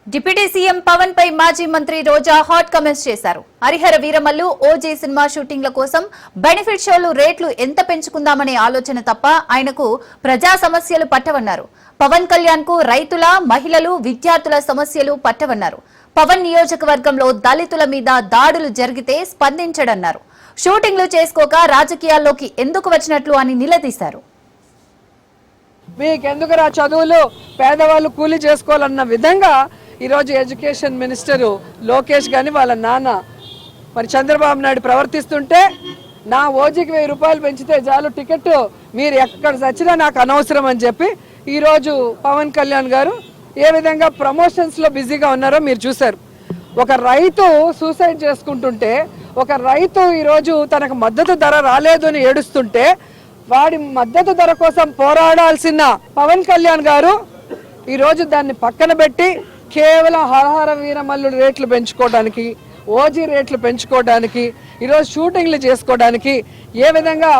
Deputy CM Pawan పై మాజీ మంత్రి రోజా hot comments చేశారు. హరిహర వీరమల్లు, ఓజీ సినిమా షూటింగ్ల కోసం బెనిఫిట్ షోలు రేట్లు ఎంత పెంచుకుందామనే ఆలోచన తప్ప ఆయనకు ప్రజా సమస్యలు పట్టవన్నారు. పవన్ కళ్యాణ్ కు రైతుల, మహిళలు, విద్యార్థుల సమస్యలు పట్టవన్నారు. పవన్ నియోజకవర్గంలో దళితుల మీద దాడులు జరిగితే స్పందించడన్నారు. షూటింగ్లు చేసుకోక రాజకీయాల్లోకి ఎందుకు వచ్చినట్లు అని నిలదీశారు. మీకెందుకురా చదువులు, పేదవాళ్ళు కూలీ చేసుకోవాలన్న విధంగా ఈరోజు ఎడ్యుకేషన్ మినిస్టరు లోకేష్ గాని వాళ్ళ నాన్న మరి చంద్రబాబు నాయుడు ప్రవర్తిస్తుంటే, నా ఓజీకి 1000 రూపాయలు పెంచితే చాలు టికెట్, మీరు ఎక్కడ చచ్చినా నాకు అనవసరం అని చెప్పి ఈరోజు పవన్ కళ్యాణ్ గారు ఏ విధంగా ప్రమోషన్స్లో బిజీగా ఉన్నారో మీరు చూశారు. ఒక రైతు సూసైడ్ చేసుకుంటుంటే, ఒక రైతు ఈరోజు తనకు మద్దతు ధర రాలేదు అని ఏడుస్తుంటే, వాడి మద్దతు ధర కోసం పోరాడాల్సిన పవన్ కళ్యాణ్ గారు ఈరోజు దాన్ని పక్కన పెట్టి కేవలం హరహర వీరమల్లుడు రేట్లు పెంచుకోవడానికి, ఓజీ రేట్లు పెంచుకోవడానికి, ఈరోజు షూటింగ్లు చేసుకోవడానికి ఏ విధంగా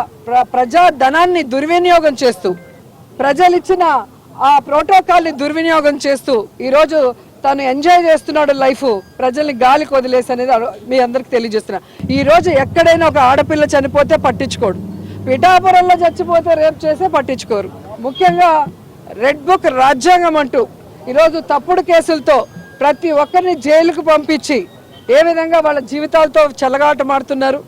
ప్రజా ధనాన్ని దుర్వినియోగం చేస్తూ, ప్రజలు ఇచ్చిన ఆ ప్రోటోకాల్ని దుర్వినియోగం చేస్తూ ఈరోజు తను ఎంజాయ్ చేస్తున్నాడు లైఫ్, ప్రజల్ని గాలికి వదిలేసి అనేది మీ అందరికి తెలియజేస్తున్నా. ఈరోజు ఎక్కడైనా ఒక ఆడపిల్ల చనిపోతే పట్టించుకోడు, పిఠాపురంలో చచ్చిపోతే రేపు చేసే పట్టించుకోరు. ముఖ్యంగా రెడ్ బుక్ రాజ్యాంగం అంటూ ఈరోజు తప్పుడు కేసులతో ప్రతి ఒక్కరిని జైలుకు పంపించి ఏ విధంగా వాళ్ళ జీవితాలతో చెలగాటమాడుతున్నారు.